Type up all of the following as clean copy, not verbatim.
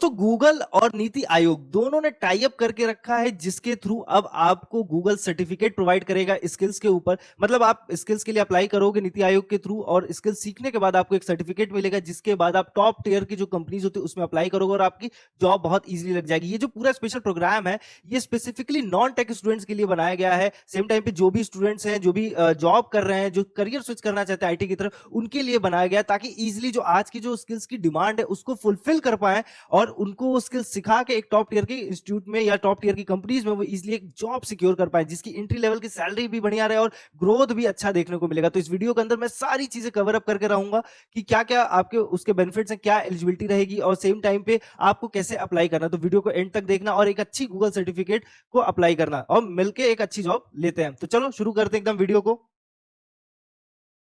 तो गूगल और नीति आयोग दोनों ने टाई अप करके रखा है, जिसके थ्रू अब आपको गूगल सर्टिफिकेट प्रोवाइड करेगा स्किल्स के ऊपर। मतलब आप स्किल्स के लिए अप्लाई करोगे नीति आयोग के थ्रू, और स्किल्स सीखने के बाद आपको एक सर्टिफिकेट मिलेगा, जिसके बाद आप टॉप टियर की जो कंपनीज होती है उसमें अप्लाई करोगे और आपकी जॉब बहुत इजीली लग जाएगी। ये जो पूरा स्पेशल प्रोग्राम है, ये स्पेसिफिकली नॉन टेक स्टूडेंट्स के लिए बनाया गया है। सेम टाइम पे जो भी स्टूडेंट्स हैं, जो भी जॉब कर रहे हैं, जो करियर स्विच करना चाहते हैं आईटी की तरफ, उनके लिए बनाया गया, ताकि इजिली जो आज की जो स्किल्स की डिमांड है उसको फुलफिल कर पाए और उनको वो स्किल सिखा के एक टॉप टियर के इंस्टीट्यूट में या टॉप टियर की कंपनीज में वो इजीली एक जॉब सिक्योर कर पाए, जिसकी एंट्री लेवल की सैलरी भी बढ़िया रहे और ग्रोथ भी अच्छा देखने को मिलेगा। तो इस वीडियो के अंदर मैं सारी चीजें कवर अप करके रहूंगा कि क्या क्या आपके उसके बेनिफिट्स हैं, क्या एलिजिबिलिटी रहेगी और सेम टाइम पे आपको कैसे अप्लाई करना। तो वीडियो को एंड तक देखना और एक अच्छी गूगल सर्टिफिकेट को अप्लाई करना और मिलकर एक अच्छी जॉब लेते हैं। तो चलो शुरू करते हैं एकदम वीडियो को।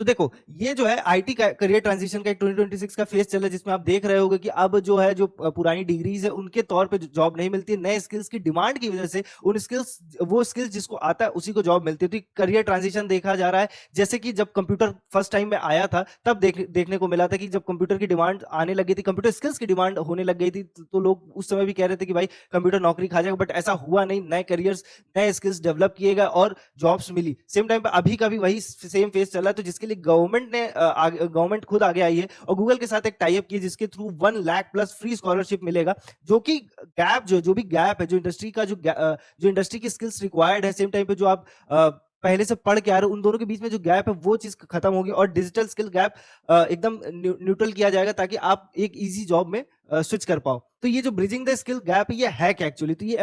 तो देखो, ये जो है आईटी का करियर ट्रांजिशन का एक 2026 का फेज चल रहा है, जिसमें आप देख रहे होगे कि अब जो है, जो पुरानी डिग्रीज है उनके तौर पे जॉब नहीं मिलती है, नए स्किल्स की डिमांड की वजह से उन स्किल्स, वो स्किल्स जिसको आता है उसी को जॉब मिलती है। तो करियर ट्रांजिशन देखा जा रहा है। जैसे कि जब कंप्यूटर फर्स्ट टाइम में आया था, तब देखने को मिला था कि जब कंप्यूटर की डिमांड आने लगी थी, कंप्यूटर स्किल्स की डिमांड होने लग गई थी, तो लोग उस समय भी कह रहे थे कि भाई कंप्यूटर नौकरी खा जाएगा, बट ऐसा हुआ नहीं। नए करियर्स, नए स्किल्स डेवलप किए गए और जॉब्स मिली। सेम टाइम पे अभी का भी वही सेम फेज चला है, तो जिसके लिए गवर्नमेंट खुद आगे आई है और गूगल के साथ एक टाई अप की, जिसके through 1 lakh plus free scholarship मिलेगा। जो कि गैप जो भी गैप है, जो इंडस्ट्री का जो इंडस्ट्री की स्किल्स रिक्वायर्ड है, सेम टाइम पे जो आप पहले से पढ़ के आ रहे हो, उन दोनों के बीच में जो गैप है वो चीज खत्म होगी और डिजिटल स्किल गैप एकदम न्यूट्रल किया जाएगा, ताकि आप एक इजी जॉब में स्विच कर पाओ। तो ये जो ब्रिजिंग द स्किल गैप, ये है क्या एक्चुअली? तो ये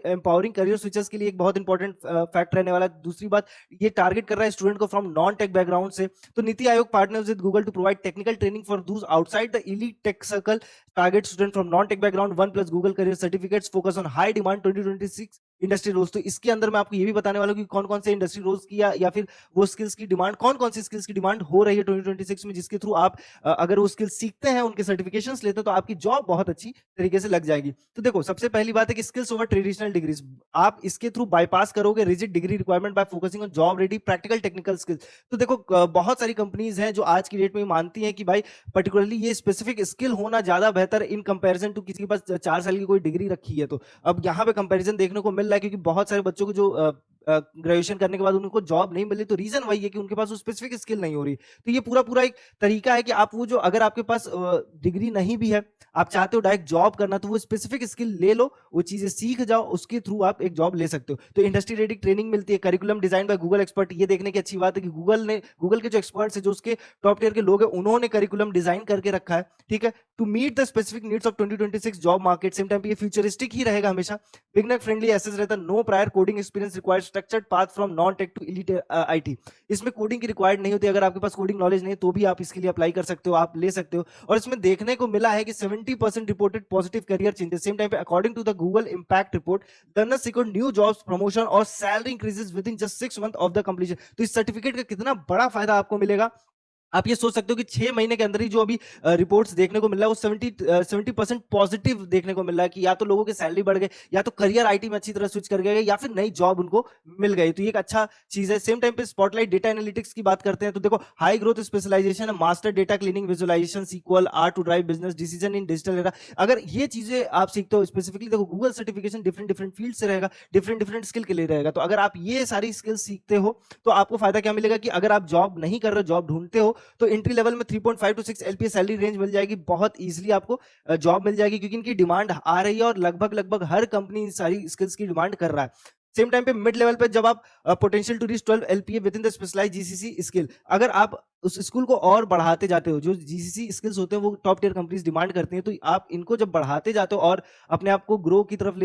एम्पावरिंग करियर स्विचर्स के लिए एक बहुत इंपॉर्टेंट फैक्ट रहने वाला है। दूसरी बात, ये टारगेट कर रहा है स्टूडेंट को फ्रॉम नॉन टेक बैकग्राउंड से। तो NITI Aayog partners with Google to provide technical training for those outside the elite tech circle, target student from non tech background, 1+ Google career certificates, focus on high demand 2026 industry roles. तो इसके अंदर मैं आपको ये भी बताने वाला हूँ कि कौन कौन से इंडस्ट्री रोल्स की या फिर वो स्किल्स की डिमांड, कौन कौन सी स्किल्स की डिमांड हो रही है 2026 में, जिसके थ्रू आप अगर वो स्किल्स सीखते हैं, उनके सर्टिफिकेशंस लेते हैं, तो आपकी जॉब बहुत अच्छी तरीके से लग जाएगी। तो देखो, सबसे पहली बात है कि स्किल्स ओवर ट्रेडिशनल डिग्रीज, आप इसके थ्रू बाईपास करोगे rigid degree requirement bye focusing on job ready practical technical skills. तो देखो, बहुत सारी कंपनीज हैं जो आज की डेट में मानती हैं कि भाई पर्टिकुलरली ये स्पेसिफिक स्किल होना ज्यादा बेहतर इन कंपैरिजन टू किसी के पास 4 साल की कोई डिग्री रखी है। तो अब यहाँ पे कंपैरिजन देखने को मिल रहा है, क्योंकि बहुत सारे बच्चों को जो ग्रेजुएशन करने के बाद उनको जॉब नहीं मिली, तो रीजन वही है कि उनके पास वो स्पेसिफिक स्किल नहीं हो रही। तो ये पूरा पूरा एक तरीका है कि आप वो जो, अगर आपके पास डिग्री नहीं भी है, आप चाहते हो डायरेक्ट जॉब करना, तो वो स्पेसिफिक स्किल ले लो, वो चीजें सीख जाओ, उसके थ्रू आप एक जॉब ले सकते हो। तो इंडस्ट्री रेडी ट्रेनिंग मिलती है, curriculum design by Google expert. ये देखने की अच्छी बात है कि गूगल के जो एक्सपर्ट्स है, जो उसके टॉप टियर के लोग हैं, उन्होंने करिकुलम डिजाइन करके रखा है, ठीक है, to meet the specific needs of 2026 job market. Same time पे ये फ्यूचरिस्टिक ही रहेगा हमेशा, बिगनर फ्रेंडली एसेस रहता है, no prior coding experience required, structured path from non tech to elite IT. इसमें कोडिंग की रिक्वायर्ड नहीं होती, अगर आपके पास कोडिंग नॉलेज नहीं है तो भी आप इसके लिए अप्लाई कर सकते हो, आप ले सकते हो। और इसमें देखने को मिला है कि 70% reported positive career changes. Same time पे according to the Google impact report, learners secured new jobs, promotion और salary increases within just 6 month of the completion. तो इस सर्टिफिकेट का कितना बड़ा फायदा आपको मिलेगा, आप ये सोच सकते हो कि 6 महीने के अंदर ही जो अभी रिपोर्ट्स देखने को मिल रहा है, वो 70% पॉजिटिव देखने को मिल रहा है कि या तो लोगों के सैलरी बढ़ गए, या तो करियर आईटी में अच्छी तरह स्विच कर गए, या फिर नई जॉब उनको मिल गई। तो ये एक अच्छा चीज है। सेम टाइम पे स्पॉटलाइट डेटा एनालिटिक्स की बात करते हैं, तो देखो, high growth specialization, master data cleaning, visualization, SQL, R to drive business decision in digital era. अगर ये चीजें आप सीखते हो स्पेसिफिकली, देखो Google certification different different field से रहेगा, डिफरेंट डिफरेंट स्किल के लिए रहेगा। तो अगर आप ये सारी स्किल्स सीखते हो, तो आपको फायदा क्या मिलेगा कि अगर आप जॉब नहीं कर रहे हो, जॉब ढूंढते हो, तो एंट्री लेवल में 3.5 to 6 एलपीए सैलरी रेंज मिल जाएगी, बहुत इजीली आपको जॉब मिल जाएगी, क्योंकि इनकी डिमांड आ रही है और लगभग लगभग हर कंपनी सारी स्किल्स की डिमांड कर रहा है। सेम टाइम पे मिड लेवल पे जब आप potential to reach 12 LPA within the specialized GCC skill, अगर आप उस स्कूल को और बढ़ाते जाते हो, जो जीसीसी स्किल्स होते हैं वो टॉप टियर कंपनीज डिमांड करती हैं, तो आप इनको जब बढ़ाते जाते हो और अपने आप को ग्रो की तरफ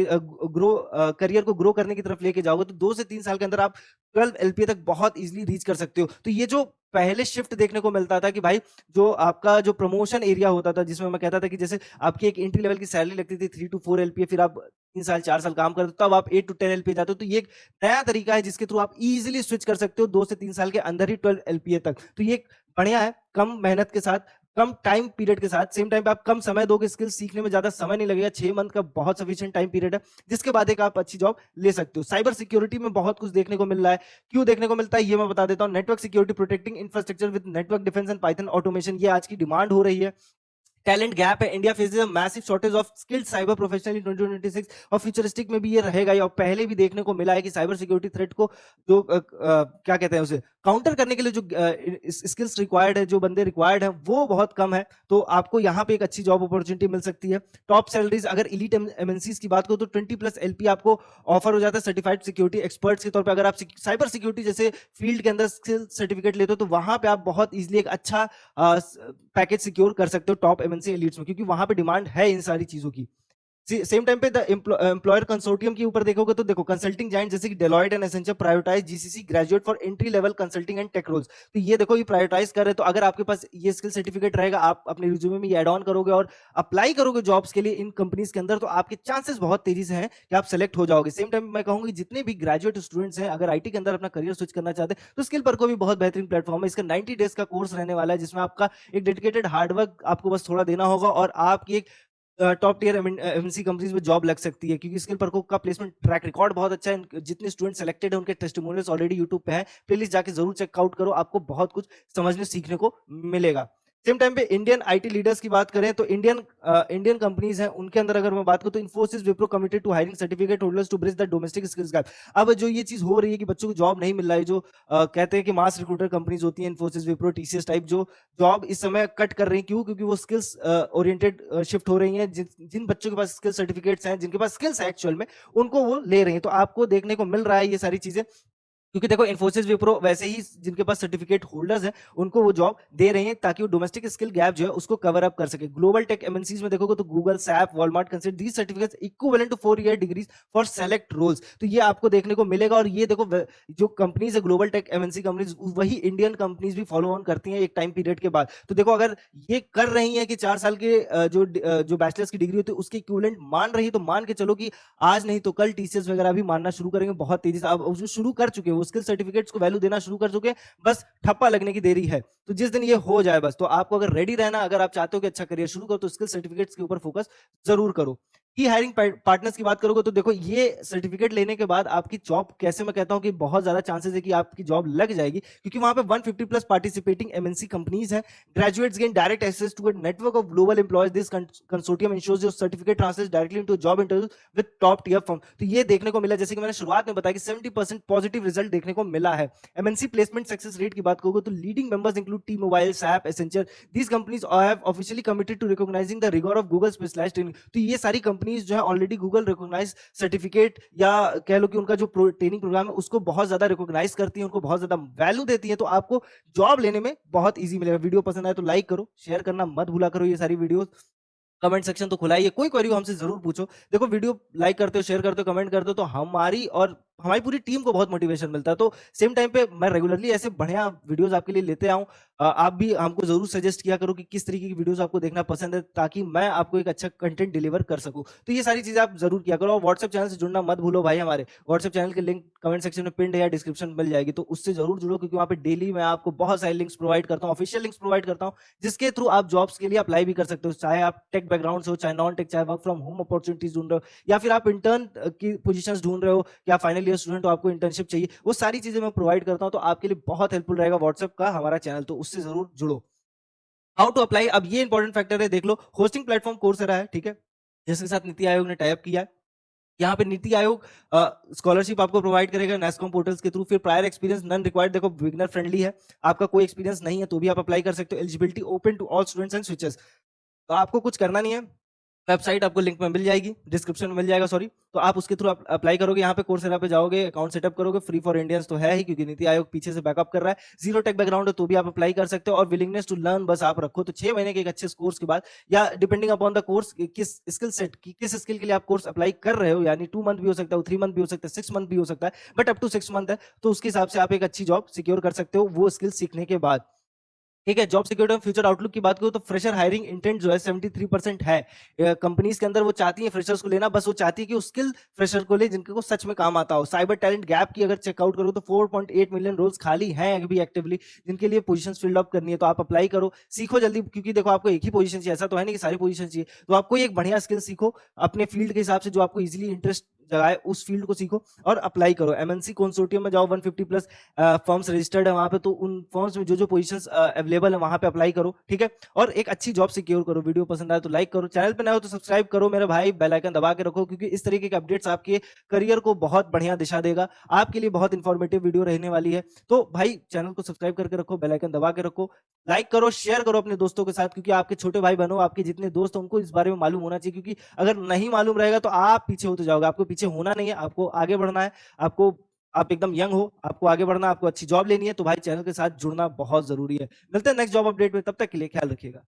ग्रो करियर को ग्रो करने की तरफ लेके जाओगे, तो 2 से 3 साल के अंदर आप 12 एलपीए तक बहुत इजीली रीच कर सकते हो। तो ये जो पहले शिफ्ट देखने को मिलता था कि भाई जो आपका जो प्रमोशन एरिया होता था, जिसमें मैं कहता था कि जैसे आपकी एक एंट्री लेवल की सैलरी लगती थी 3 to 4 एलपीए, फिर आप 3 साल 4 साल काम करते हो, तब आप 8 to 10 एलपीए जाते हो। तो ये एक नया तरीका है जिसके थ्रू आप इजीली स्विच कर सकते हो 2 से 3 साल के अंदर ही 12 एलपीए तक। तो ये बढ़िया है, कम मेहनत के साथ, कम टाइम पीरियड के साथ। सेम टाइम पे आप कम समय दोगे, स्किल सीखने में ज्यादा समय नहीं लगेगा, 6 मंथ का बहुत सफिशिएंट टाइम पीरियड है, जिसके बाद एक आप अच्छी जॉब ले सकते हो। साइबर सिक्योरिटी में बहुत कुछ देखने को मिल रहा है, क्यों देखने को मिलता है ये मैं बता देता हूँ। Network security, protecting infrastructure with network defence and Python automation, ये आज की डिमांड हो रही है। टैलेंट गैप है, India faces a massive shortage of skilled cyber professional इन 2026 और फ्यूचरिस्टिक में भी ये रहेगा ही। और पहले भी देखने को मिला है कि साइबर सिक्योरिटी थ्रेट को जो क्या कहते हैं उसे काउंटर करने के लिए जो स्किल्स रिक्वायर्ड है, जो बंदे रिक्वायर्ड है, वो बहुत कम है। तो आपको यहाँ पे एक अच्छी जॉब अपॉर्चुनिटी मिल सकती है। टॉप सैलरीज अगर इलीट एमएनसीज की बात करो तो 20+ एलपी आपको ऑफर हो जाता है सर्टिफाइड सिक्योरिटी एक्सपर्ट्स के तौर पे। अगर आप साइबर सिक्योरिटी जैसे फील्ड के अंदर स्किल सर्टिफिकेट लेते हो तो वहां पे आप बहुत इजीली एक अच्छा पैकेज सिक्योर कर सकते हो टॉप एमएनसी एलिट्स में, क्योंकि वहां पे डिमांड है इन सारी चीजों की। सेम टाइम पे द एम्प्लॉयर कंसोर्टियम के ऊपर देखोगे तो देखो कंसल्टिंग जाइंट जैसे कि Deloitte and Accenture prioritize GCC graduate for entry level consulting and tech roles. तो ये देखो ये प्रायोरिटाइज कर रहे हैं। तो अगर आपके पास ये स्किल सर्टिफिकेट रहेगा, आप अपने रिज्यूमे में ये ऐड ऑन करोगे और अप्लाई करोगे जॉब्स के लिए इन कंपनीज के अंदर, तो आपके चांसेस बहुत तेजी से हैं कि आप सेलेक्ट हो जाओगे। सेम टाइम मैं कहूंगी जितने भी ग्रेजुएट स्टूडेंट्स हैं, अगर आईटी के अंदर अपना करियर स्विच करना चाहते हैं तो स्किल पर को भी बहुत बेहतरीन प्लेटफॉर्म है। इसका 90 डेज का कोर्स रहने वाला है जिसमें आपका एक डेडिकेटेड हार्डवर्क आपको बस थोड़ा देना होगा और आपकी एक टॉप टियर एमएनसी कंपनीज में जॉब लग सकती है, क्योंकि स्किल परको का प्लेसमेंट ट्रैक रिकॉर्ड बहुत अच्छा है। जितने स्टूडेंट सेलेक्टेड है उनके टेस्टिमोनियल्स ऑलरेडी यूट्यूब पे है, प्लेलिस्ट जाके जरूर चेकआउट करो, आपको बहुत कुछ समझने सीखने को मिलेगा। सेम टाइम पे इंडियन आईटी लीडर्स की बात करें तो इंडियन कंपनीज हैं उनके अंदर अगर मैं बात करूं तो Infosys Wipro committed to hiring certificate holders to bridge the domestic skills gap. अब जो ये चीज हो रही है कि बच्चों को जॉब नहीं मिल रहा है, जो कहते हैं कि मास रिक्रूटर कंपनीज होती हैं इन्फोसिस विप्रो टीसीएस टाइप, जो जॉब इस समय कट कर रही है, क्यों? क्योंकि वो स्किल्स ओरिएंटेड शिफ्ट हो रही हैं। जिन बच्चों के पास स्किल सर्टिफिकेट्स हैं, जिनके पास स्किल्स है एक्चुअल में, उनको वो ले रही हैं। तो आपको देखने को मिल रहा है ये सारी चीजें, क्योंकि देखो इन्फोसिस विप्रो वैसे ही जिनके पास सर्टिफिकेट होल्डर्स हैं उनको वो जॉब दे रहे हैं ताकि वो डोमेस्टिक स्किल गैप जो है उसको कवर अप कर सके। ग्लोबल टेक एमएनसीज में देखोगे तो Google, SAP, Walmart consider these certificates equivalent to 4-year degrees for select roles. तो ये आपको देखने को मिलेगा। और ये देखो जो कंपनीज है ग्लोबल टेक एमएनसी कंपनीज, वही इंडियन कंपनीज भी फॉलो ऑन करती हैं एक टाइम पीरियड के बाद। तो देखो अगर ये कर रही है कि 4 साल के जो बैचलर्स की डिग्री होती है उसके इक्विवेलेंट मान रही है, तो मान के चलो कि आज नहीं तो कल टीसीएस वगैरह भी मानना शुरू करेंगे बहुत तेजी से। अब जो शुरू कर चुके हैं वो स्किल सर्टिफिकेट्स को वैल्यू देना शुरू कर चुके हैं, बस ठप्पा लगने की देरी है। तो जिस दिन ये हो जाए बस, तो आपको अगर रेडी रहना, अगर आप चाहते हो कि अच्छा करियर शुरू करो तो स्किल सर्टिफिकेट्स के ऊपर फोकस जरूर करो। की हायरिंग पार्टनर्स की बात करोगे तो देखो ये सर्टिफिकेट लेने के बाद आपकी जॉब, कैसे मैं कहता हूं कि बहुत ज्यादा चांसेस है कि आपकी जॉब लग जाएगी, क्योंकि वहां पे 150+ पार्टिसिपेटिंग एमएनसी कंपनीज हैं। Graduates gain direct access to a network of global employers. This consortium ensures your certificate translates directly into job interview with top tier firm. तो ये देखने को मिला, जैसे कि मैंने शुरुआत में बताया कि 70% पॉजिटिव रिजल्ट देखने को मिला है। एमएनसी प्लेसमेंट सक्सेस रेट की बात करोगे तो leading members include T Mobile, SAP, Accenture. These companies have officially committed to recognising the rigour of Google specialised training. तो ये सारी कंपनीज जो है ऑलरेडी गूगल रिकॉग्नाइज सर्टिफिकेट, या कह लो कि उनका जो ट्रेनिंग प्रोग्राम है उसको बहुत ज्यादा रिकॉग्नाइज करती है, उनको बहुत ज्यादा वैल्यू देती है। तो आपको जॉब लेने में बहुत इजी मिलेगा। वीडियो पसंद आए तो लाइक करो, शेयर करना मत भूला करो। ये सारी वीडियो कमेंट सेक्शन तो खुला ही है, कोई क्वेरी हो हमसे जरूर पूछो। देखो वीडियो लाइक करते हो, शेयर करते हो, कमेंट करते हो तो हमारी और हमारी पूरी टीम को बहुत मोटिवेशन मिलता है। तो सेम टाइम पे मैं रेगुलरली ऐसे बढ़िया वीडियोस आपके लिए लेते आऊं। आप भी हमको जरूर सजेस्ट किया करो कि किस तरीके की वीडियोस आपको देखना पसंद है, ताकि मैं आपको एक अच्छा कंटेंट डिलीवर कर सकूं। तो ये सारी चीजें आप जरूर किया करो। और व्हाट्सएप चैनल से जुड़ना मत भूलो भाई। हमारे व्हाट्सएप चैनल के लिंक कमेंट सेक्शन में पिन या डिस्क्रिप्शन में मिल जाएगी, तो उससे जरूर जुड़ो, क्योंकि वहाँ पे डेली मैं आपको बहुत सारे लिंक्स प्रोवाइड करता हूँ, ऑफिशियल लिंक्स प्रोवाइड करता हूँ, जिसके थ्रू आप जॉब्स के लिए अप्लाई भी कर सकते हो। चाहे आप टेक बैकग्राउंड से हो, चाहे नॉन टेक, चाहे वर्क फ्रॉम होम अपॉर्चुनिटीज ढूंढ रहे हो, या फिर आप इंटर्न की पोजीशंस ढूंढ रहे हो, या फाइनल ईयर स्टूडेंट हो आपको इंटर्नशिप चाहिए, वो सारी चीजें मैं प्रोवाइड करता हूं। तो आपके लिए बहुत हेल्पफुल रहेगा व्हाट्सएप का हमारा चैनल, तो उससे जरूर जुड़ो। हाउ टू अप्लाई, अब ये इंपॉर्टेंट फैक्टर है, देख लो। होस्टिंग प्लेटफॉर्म कोर्सेरा है, ठीक है, जिसके साथ नीति आयोग ने टाइप किया है। यहाँ पे नीति आयोग स्कॉलरशिप आपको प्रोवाइड करेगा नेस्कॉम पोर्टल्स के थ्रू। फिर प्रायर एक्सपीरियंस नन रिक्वायर्ड, देखो बिगिनर फ्रेंडली है, आपका कोई एक्सपीरियंस नहीं है तो भी आप अप्लाई कर सकते हो। Eligibility open to all students and स्विचेस। तो आपको कुछ करना नहीं है, वेबसाइट आपको लिंक में मिल जाएगी, डिस्क्रिप्शन में मिल जाएगा, सॉरी। तो आप उसके थ्रू अप्लाई करोगे, यहाँ पे कोर्सेरा पे जाओगे, अकाउंट सेटअप करोगे। फ्री फॉर इंडियंस तो है ही, क्योंकि नीति आयोग पीछे से बैकअप कर रहा है। जीरो टेक बैकग्राउंड है तो भी आप अप्लाई कर सकते हो, और विलिंगनेस टू लर्न बस आप रखो। तो 6 महीने के एक अच्छे कोर्स के बाद, या डिपेंडिंग अपॉन द कोर्स, किस स्किल सेट की, किस स्किल के लिए आप कोर्स अप्लाई कर रहे हो, यानी 2 मंथ भी हो सकता है, 3 मंथ भी हो सकता है, 6 मंथ भी हो सकता है, बट अप टू 6 मंथ है, तो उसके हिसाब से आप एक अच्छी जॉब सिक्योर कर सकते हो वो स्किल सीखने के बाद। ठीक है, जॉब सिक्योरिटी और फ्यूचर आउटलुक की बात करूं तो फ्रेशर हायरिंग इंटेंट जो है 73% है। कंपनीज के अंदर वो चाहती है फ्रेशर्स को लेना, बस वो चाहती है कि स्किल फ्रेशर को ले जिनके को सच में काम आता हो। साइबर टैलेंट गैप की अगर चेकआउट करो तो 4.8 मिलियन रोल्स खाली हैं अभी एक्टिवली, जिनके लिए पोजीशंस फिल्ड अप करनी है। तो आप अप्लाई करो, सीखो जल्दी, क्योंकि देखो आपको एक ही पोजीशन चाहिए, ऐसा तो है नहीं कि सारी पोजीशन चाहिए। तो आपको एक बढ़िया स्किल सीखो अपने फील्ड के हिसाब से, जो आपको इजिली इंटरेस्ट जगह है उस फील्ड को सीखो और अप्लाई करो। एमएनसी कंसोर्टियम में जाओ, 150 प्लस फर्म्स रजिस्टर्ड है वहां पे, तो उन फर्म्स में जो जो पोजीशंस अवेलेबल है वहां पे अप्लाई करो, ठीक है। और एक अच्छी जॉब सिक्योर करो। वीडियो पसंद आए तो लाइक करो, चैनल पे नए हो तो सब्सक्राइब करो मेरे भाई, बेल आइकन दबा के रखो, क्योंकि इस तरीके के अपडेट्स आपके करियर को बहुत बढ़िया दिशा देगा। आपके लिए बहुत इंफॉर्मेटिव वीडियो रहने वाली है। तो भाई चैनल को सब्सक्राइब करके रखो, बेल आइकन दबा के रखो, लाइक करो, शेयर करो अपने दोस्तों के साथ, क्योंकि आपके छोटे भाई बहनों, आपके जितने दोस्त हैं उनको इस बारे में मालूम होना चाहिए। क्योंकि अगर नहीं मालूम रहेगा तो आप पीछे होते जाओगे। आपको पीछे होना नहीं है, आपको आगे बढ़ना है। आपको आप एकदम यंग हो, आपको आगे बढ़ना, आपको अच्छी जॉब लेनी है, तो भाई चैनल के साथ जुड़ना बहुत जरूरी है। मिलते हैं नेक्स्ट जॉब अपडेट में, तब तक के लिए ख्याल रखिएगा।